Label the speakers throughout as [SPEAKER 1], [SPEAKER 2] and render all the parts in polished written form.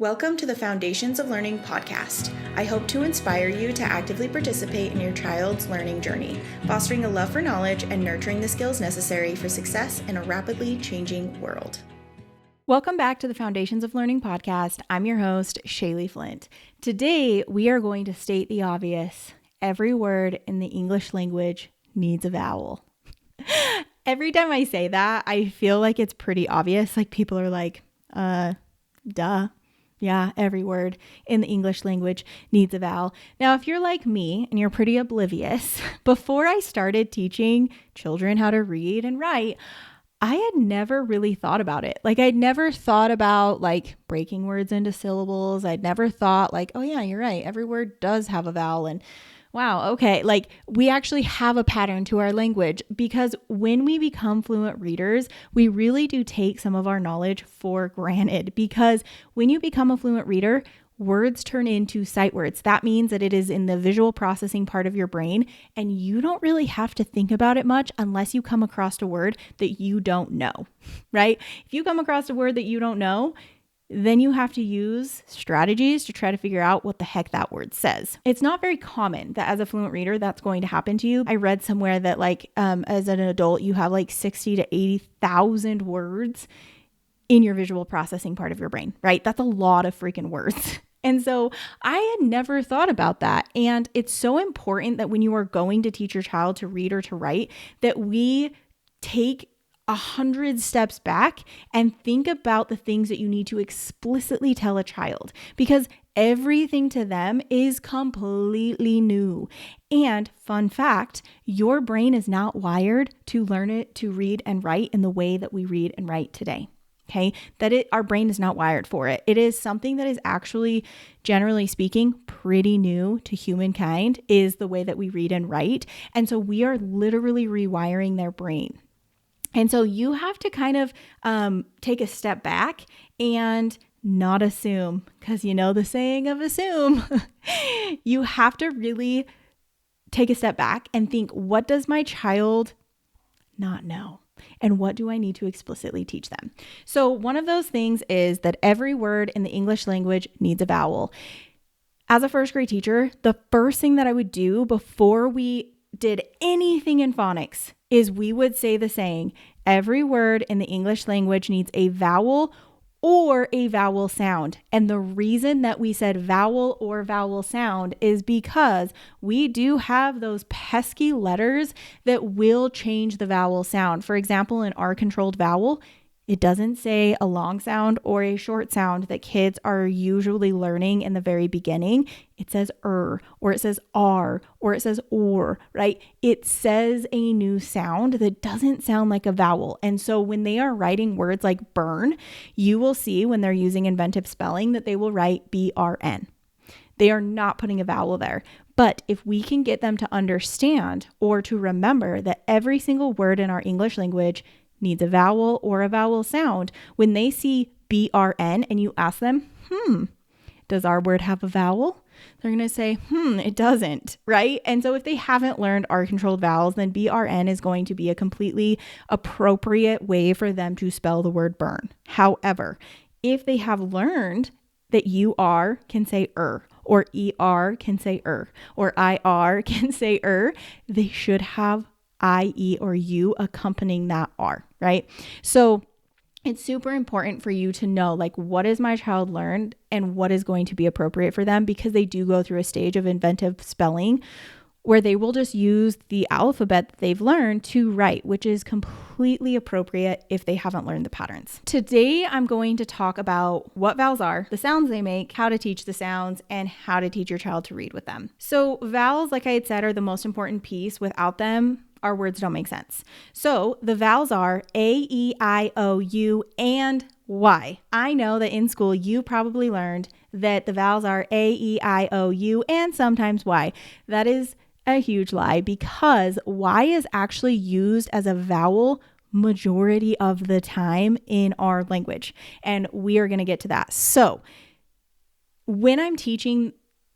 [SPEAKER 1] Welcome to the Foundations of Learning podcast. I hope to inspire you to actively participate in your child's learning journey, fostering a love for knowledge and nurturing the skills necessary for success in a rapidly changing world.
[SPEAKER 2] Welcome back to the Foundations of Learning podcast. I'm your host, Shaylee Flint. Today, we are going to state the obvious. Every word in the English language needs a vowel. Every time I say that, I feel like it's pretty obvious. Like people are like, duh. Yeah, every word in the English language needs a vowel. Now, if you're like me and you're pretty oblivious, before I started teaching children how to read and write, I had never really thought about it. Like I'd never thought about like breaking words into syllables. I'd never thought like, oh yeah, you're right. Every word does have a vowel. And wow, okay. Like we actually have a pattern to our language because when we become fluent readers, we really do take some of our knowledge for granted because when you become a fluent reader, words turn into sight words. That means that it is in the visual processing part of your brain and you don't really have to think about it much unless you come across a word that you don't know, right? If you come across a word that you don't know, then you have to use strategies to try to figure out what the heck that word says. It's not very common that as a fluent reader, that's going to happen to you. I read somewhere that as an adult, you have like 60 to 80,000 words in your visual processing part of your brain, right? That's a lot of freaking words. And so I had never thought about that. And it's so important that when you are going to teach your child to read or to write, that we take 100 steps back and think about the things that you need to explicitly tell a child because everything to them is completely new. And fun fact, your brain is not wired to learn it to read and write in the way that we read and write today. Okay, our brain is not wired for it. It is something that is actually, generally speaking, pretty new to humankind is the way that we read and write. And so we are literally rewiring their brain. And so you have to kind of take a step back and not assume, because you know the saying of assume. You have to really take a step back and think, what does my child not know? And what do I need to explicitly teach them? So one of those things is that every word in the English language needs a vowel. As a first grade teacher, the first thing that I would do before we did anything in phonics is we would say the saying, every word in the English language needs a vowel or a vowel sound. And the reason that we said vowel or vowel sound is because we do have those pesky letters that will change the vowel sound. For example, in our controlled vowel, it doesn't say a long sound or a short sound that kids are usually learning in the very beginning. It says or it says or it says or, right? It says a new sound that doesn't sound like a vowel. And so when they are writing words like burn, you will see when they're using inventive spelling that they will write BRN. They are not putting a vowel there. But if we can get them to understand or to remember that every single word in our English language needs a vowel or a vowel sound, when they see BRN and you ask them, does our word have a vowel? They're going to say, it doesn't, right? And so if they haven't learned our controlled vowels, then BRN is going to be a completely appropriate way for them to spell the word burn. However, if they have learned that UR can say or ER can say or IR can say they should have I, E, or U accompanying that R, right? So it's super important for you to know, like, what has my child learned and what is going to be appropriate for them, because they do go through a stage of inventive spelling where they will just use the alphabet that they've learned to write, which is completely appropriate if they haven't learned the patterns. Today, I'm going to talk about what vowels are, the sounds they make, how to teach the sounds, and how to teach your child to read with them. So vowels, like I had said, are the most important piece. Without them, our words don't make sense. So the vowels are A, E, I, O, U, and Y. I know that in school you probably learned that the vowels are A, E, I, O, U, and sometimes Y. That is a huge lie because Y is actually used as a vowel majority of the time in our language. And we are going to get to that. So when I'm teaching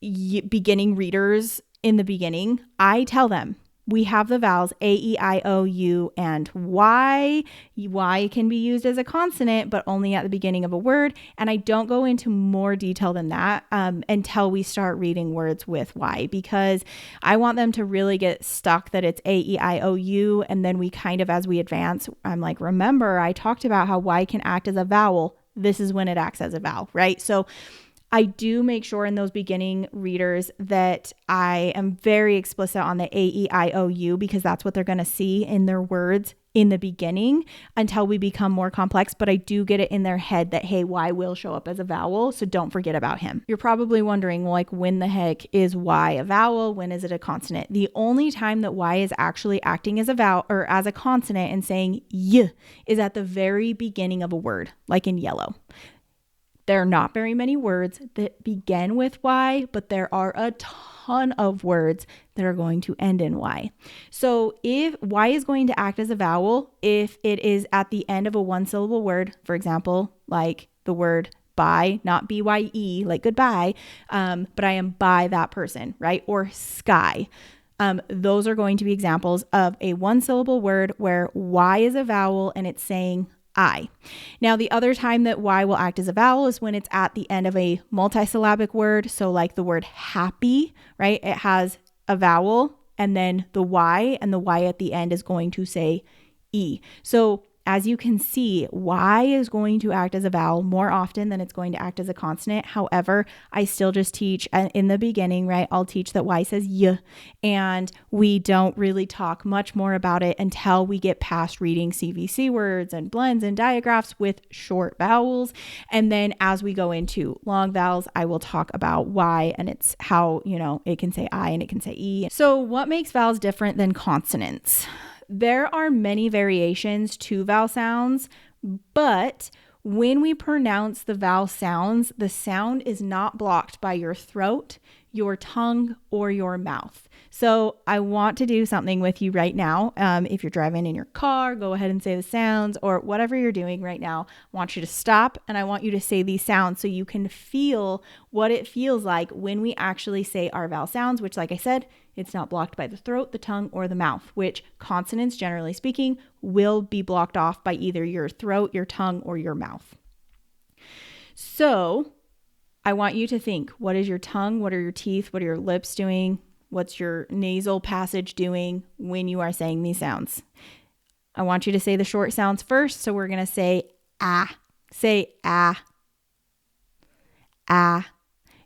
[SPEAKER 2] beginning readers in the beginning, I tell them, we have the vowels A, E, I, O, U, and Y. Y can be used as a consonant, but only at the beginning of a word. And I don't go into more detail than that until we start reading words with Y, because I want them to really get stuck that it's A, E, I, O, U. And then we kind of, as we advance, I'm like, remember, I talked about how Y can act as a vowel. This is when it acts as a vowel, right? So I do make sure in those beginning readers that I am very explicit on the A, E, I, O, U, because that's what they're going to see in their words in the beginning until we become more complex. But I do get it in their head that, hey, Y will show up as a vowel, so don't forget about him. You're probably wondering, well, like, when the heck is Y a vowel? When is it a consonant? The only time that Y is actually acting as a vowel or as a consonant and saying Y is at the very beginning of a word, like in yellow. There are not very many words that begin with Y, but there are a ton of words that are going to end in Y. So if Y is going to act as a vowel, if it is at the end of a one-syllable word, for example, like the word bye, not B-Y-E, like goodbye, but I am by that person, right? Or sky. Those are going to be examples of a one-syllable word where Y is a vowel and it's saying I. Now, the other time that Y will act as a vowel is when it's at the end of a multisyllabic word. So like the word happy, right? It has a vowel and then the Y, and the Y at the end is going to say E. So as you can see, Y is going to act as a vowel more often than it's going to act as a consonant. However, I still just teach in the beginning, right? I'll teach that Y says Y, and we don't really talk much more about it until we get past reading CVC words and blends and diagraphs with short vowels. And then as we go into long vowels, I will talk about Y and it's how, it can say I and it can say E. So what makes vowels different than consonants? There are many variations to vowel sounds, but when we pronounce the vowel sounds, the sound is not blocked by your throat, your tongue, or your mouth. So I want to do something with you right now. If you're driving in your car, go ahead and say the sounds, or whatever you're doing right now. I want you to stop and I want you to say these sounds so you can feel what it feels like when we actually say our vowel sounds, which, like I said, it's not blocked by the throat, the tongue, or the mouth, which consonants, generally speaking, will be blocked off by either your throat, your tongue, or your mouth. So I want you to think, what is your tongue? What are your teeth? What are your lips doing? What's your nasal passage doing when you are saying these sounds? I want you to say the short sounds first. So we're going to say ah. Say ah. Ah.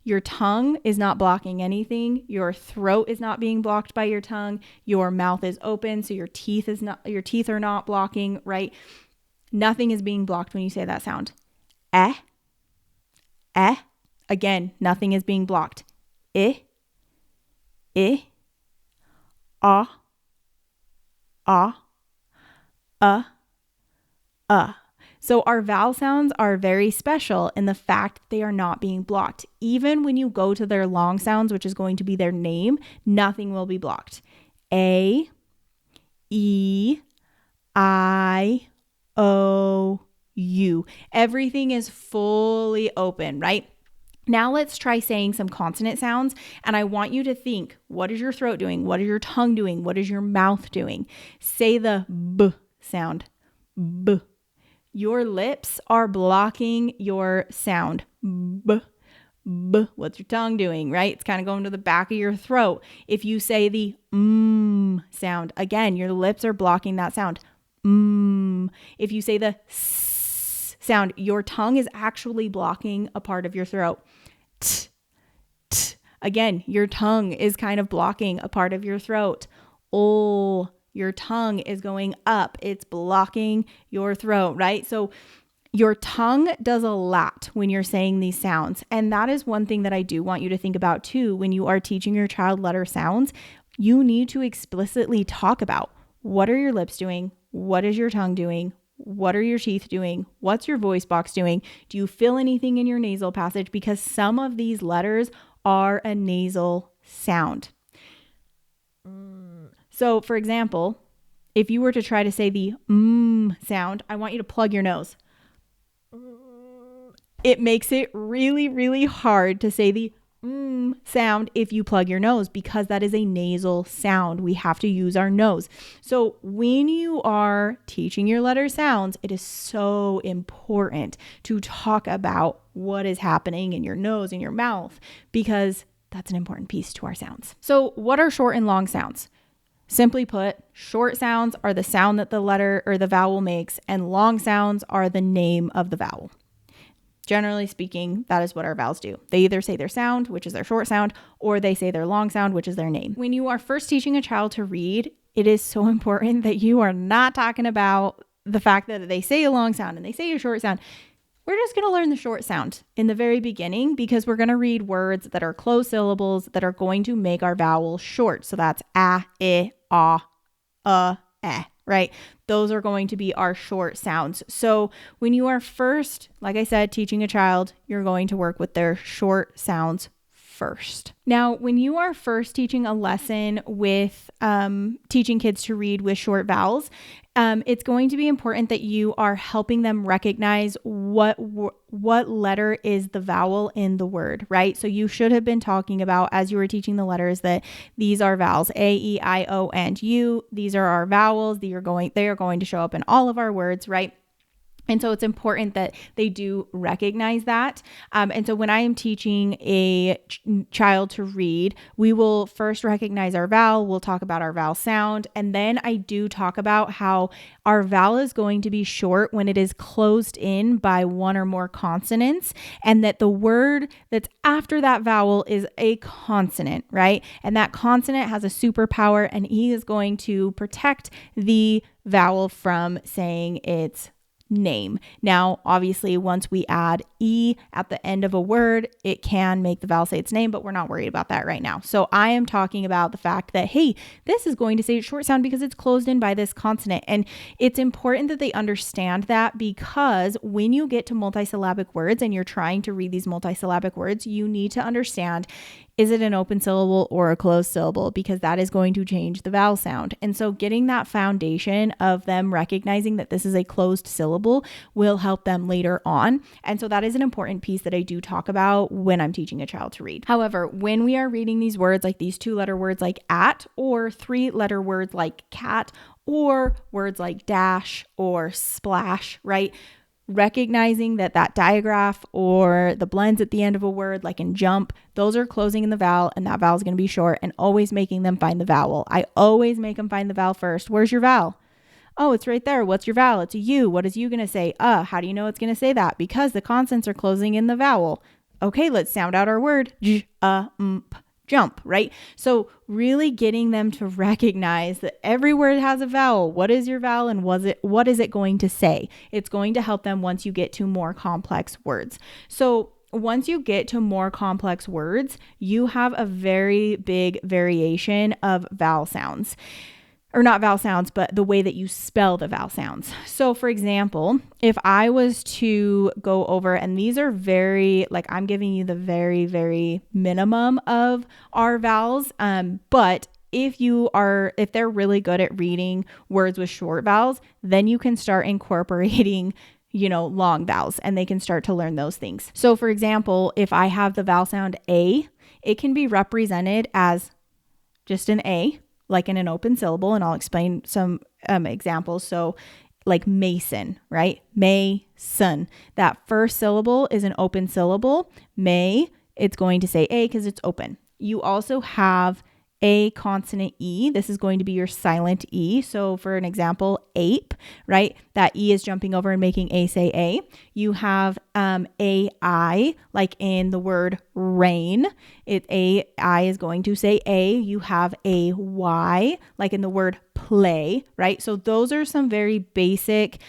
[SPEAKER 2] Your tongue is not blocking anything. Your throat is not being blocked by your tongue. Your mouth is open, so your teeth are not blocking, right? Nothing is being blocked when you say that sound. Eh. Eh. Again, nothing is being blocked. Eh. Eh. Ah. Ah. So our vowel sounds are very special in the fact they are not being blocked. Even when you go to their long sounds, which is going to be their name, nothing will be blocked. A, E, I, O, U. Everything is fully open, right? Now let's try saying some consonant sounds, and I want you to think, what is your throat doing? What is your tongue doing? What is your mouth doing? Say the B sound. B. Your lips are blocking your sound. B, b. What's your tongue doing, right? It's kind of going to the back of your throat. If you say the sound, again, your lips are blocking that sound. If you say the s sound, your tongue is actually blocking a part of your throat. T, t. Again, your tongue is kind of blocking a part of your throat. O. Your tongue is going up. It's blocking your throat, right? So your tongue does a lot when you're saying these sounds. And that is one thing that I do want you to think about too. When you are teaching your child letter sounds, you need to explicitly talk about what are your lips doing? What is your tongue doing? What are your teeth doing? What's your voice box doing? Do you feel anything in your nasal passage? Because some of these letters are a nasal sound. So, for example, if you were to try to say the sound, I want you to plug your nose. It makes it really, really hard to say the sound if you plug your nose, because that is a nasal sound. We have to use our nose. So when you are teaching your letter sounds, it is so important to talk about what is happening in your nose and your mouth, because that's an important piece to our sounds. So what are short and long sounds? Simply put, short sounds are the sound that the letter or the vowel makes, and long sounds are the name of the vowel. Generally speaking, that is what our vowels do. They either say their sound, which is their short sound, or they say their long sound, which is their name. When you are first teaching a child to read, it is so important that you are not talking about the fact that they say a long sound and they say a short sound. We're just going to learn the short sound in the very beginning, because we're going to read words that are closed syllables that are going to make our vowel short. So that's a, I, eh, right? Those are going to be our short sounds. So when you are first, like I said, teaching a child, you're going to work with their short sounds first. Now, when you are first teaching a lesson with teaching kids to read with short vowels, it's going to be important that you are helping them recognize what letter is the vowel in the word, right? So you should have been talking about, as you were teaching the letters, that these are vowels: A, E, I, O, and U. These are our vowels. They are going to show up in all of our words, right? And so it's important that they do recognize that. And so when I am teaching a child to read, we will first recognize our vowel. We'll talk about our vowel sound. And then I do talk about how our vowel is going to be short when it is closed in by one or more consonants, and that the word that's after that vowel is a consonant, right? And that consonant has a superpower, and he is going to protect the vowel from saying its name. Now, obviously, once we add E at the end of a word, it can make the vowel say its name, but we're not worried about that right now. So I am talking about the fact that, hey, this is going to say a short sound because it's closed in by this consonant. And it's important that they understand that, because when you get to multisyllabic words and you're trying to read these multisyllabic words, you need to understand, is it an open syllable or a closed syllable? Because that is going to change the vowel sound. And so getting that foundation of them recognizing that this is a closed syllable will help them later on. And so that is an important piece that I do talk about when I'm teaching a child to read. However, when we are reading these words, like these 2-letter words like at, or 3-letter words like cat, or words like dash or splash, right? Recognizing that digraph or the blends at the end of a word, like in jump, those are closing in the vowel, and that vowel is going to be short, and always making them find the vowel. I always make them find the vowel first. Where's your vowel? Oh, it's right there. What's your vowel? It's a U. What is U going to say? How do you know it's going to say that? Because the consonants are closing in the vowel. Okay, let's sound out our word. Jump, right? So really getting them to recognize that every word has a vowel. What is your vowel, and what is it going to say? It's going to help them once you get to more complex words. So once you get to more complex words, you have a very big variation of vowel sounds. Or not vowel sounds, but the way that you spell the vowel sounds. So for example, if I was to go over, and these are very, like, I'm giving you the very, very minimum of our vowels. But if they're really good at reading words with short vowels, then you can start incorporating long vowels, and they can start to learn those things. So for example, if I have the vowel sound A, it can be represented as just an A, like in an open syllable, and I'll explain some examples. So like mason, right? Mason. That first syllable is an open syllable. May, it's going to say A because it's open. You also have a consonant E. This is going to be your silent E. So for an example, ape, right? That E is jumping over and making A say A. You have AI, like in the word rain. AI is going to say A. You have a Y, like in the word play, right? So those are some very basic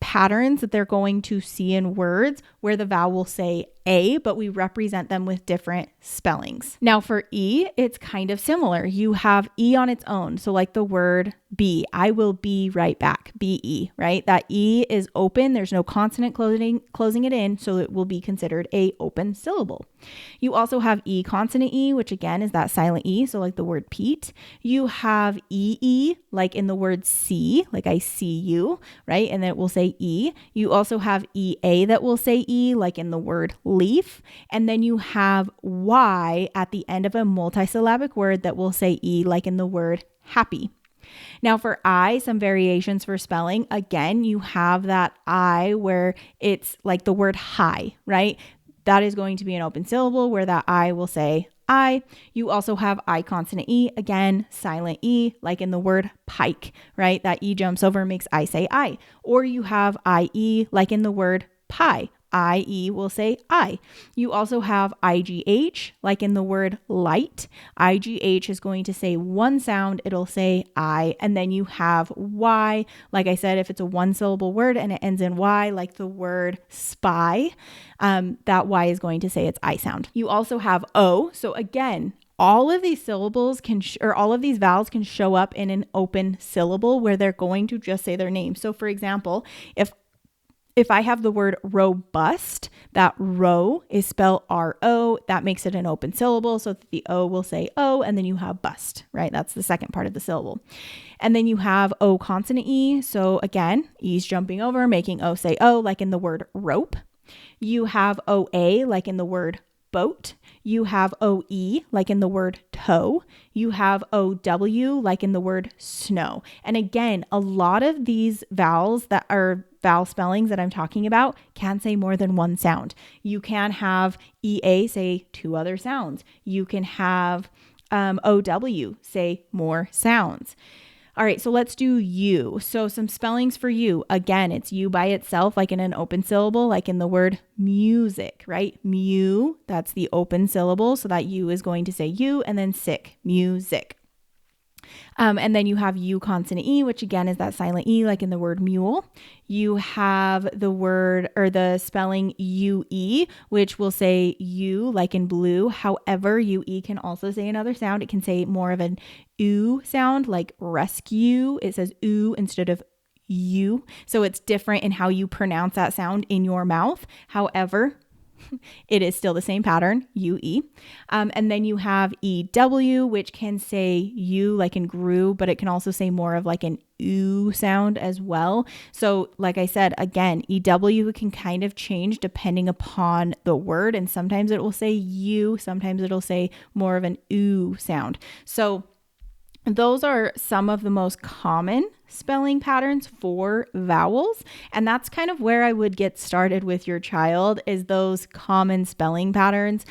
[SPEAKER 2] patterns that they're going to see in words where the vowel will say A, but we represent them with different spellings. Now for E, it's kind of similar. You have E on its own. So like the word be, I will be right back, be, right? That E is open. There's no consonant closing it in, so it will be considered a open syllable. You also have E consonant E, which again is that silent E. So like the word Pete. You have EE, like in the word see, like I see you, right? And then it will say say E. You also have EA that will say E, like in the word leaf. And then you have Y at the end of a multisyllabic word that will say E, like in the word happy. Now for I, some variations for spelling. Again, you have that I where it's like the word high, right? That is going to be an open syllable where that I will say I. You also have I consonant E, again, silent E, like in the word pike, right? That E jumps over and makes I say I. Or you have IE, like in the word pie. IE will say I. You also have IGH, like in the word light. IGH is going to say one sound, it'll say I. And then you have Y, like I said, if it's a one syllable word and it ends in Y, like the word spy, that Y is going to say its I sound. You also have O. So again, all of these syllables or all of these vowels can show up in an open syllable where they're going to just say their name. So for example, if I have the word robust, that ro is spelled R-O, that makes it an open syllable. So the O will say O, and then you have bust, right? That's the second part of the syllable. And then you have O consonant E. So again, E's jumping over, making O say O, like in the word rope. You have OA, like in the word boat. You have OE, like in the word toe. You have OW, like in the word snow. And again, a lot of these vowels that are vowel spellings that I'm talking about can say more than one sound. You can have EA say two other sounds. You can have OW say more sounds. All right, so let's do U. So some spellings for U. Again, it's U by itself, like in an open syllable, like in the word music, right? Mu, that's the open syllable. So that U is going to say U, and then sick, music. And then you have U consonant E, which again is that silent E, like in the word mule. You have the word or the spelling UE, which will say U, like in blue. However, UE can also say another sound. It can say more of an oo sound, like rescue. It says oo instead of U. So it's different in how you pronounce that sound in your mouth. However, it is still the same pattern, UE. And then you have EW, which can say U like in grew, but it can also say more of like an oo sound as well. So like I said, again, EW can kind of change depending upon the word. And sometimes it will say U, sometimes it'll say more of an oo sound. So those are some of the most common spelling patterns for vowels. And that's kind of where I would get started with your child, is those common spelling patterns,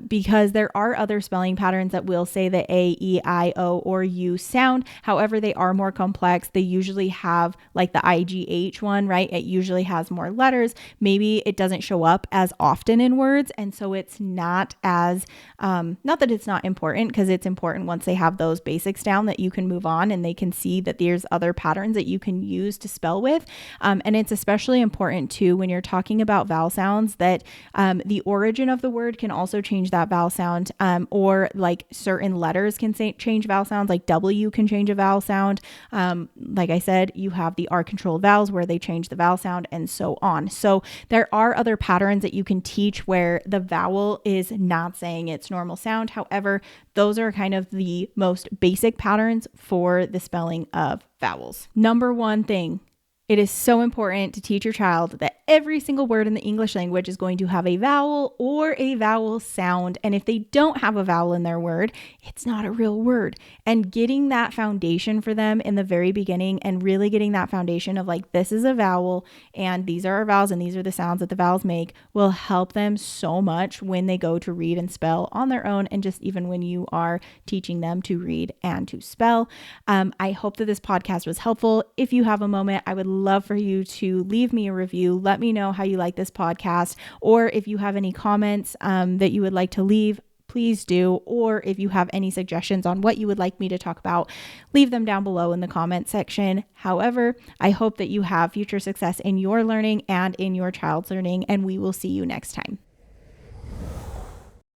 [SPEAKER 2] because there are other spelling patterns that will say the A, E, I, O, or U sound. However, they are more complex. They usually have like the IGH one, right? It usually has more letters. Maybe it doesn't show up as often in words. And so it's not as, not that it's not important, because it's important once they have those basics down that you can move on and they can see that there's other patterns that you can use to spell with. And it's especially important too when you're talking about vowel sounds that the origin of the word can also change that vowel sound, or like certain letters can change vowel sounds, like W can change a vowel sound. Like I said, you have the R controlled vowels where they change the vowel sound, and so on. So there are other patterns that you can teach where the vowel is not saying its normal sound. However, those are kind of the most basic patterns for the spelling of vowels. Number one thing, it is so important to teach your child that every single word in the English language is going to have a vowel or a vowel sound. And if they don't have a vowel in their word, it's not a real word. And getting that foundation for them in the very beginning, and really getting that foundation of like, this is a vowel and these are our vowels and these are the sounds that the vowels make, will help them so much when they go to read and spell on their own, and just even when you are teaching them to read and to spell. I hope that this podcast was helpful. If you have a moment, I would love for you to leave me a review. Let me know how you like this podcast, or if you have any comments that you would like to leave, please do. Or if you have any suggestions on what you would like me to talk about, leave them down below in the comment section. However, I hope that you have future success in your learning and in your child's learning, and we will see you next time.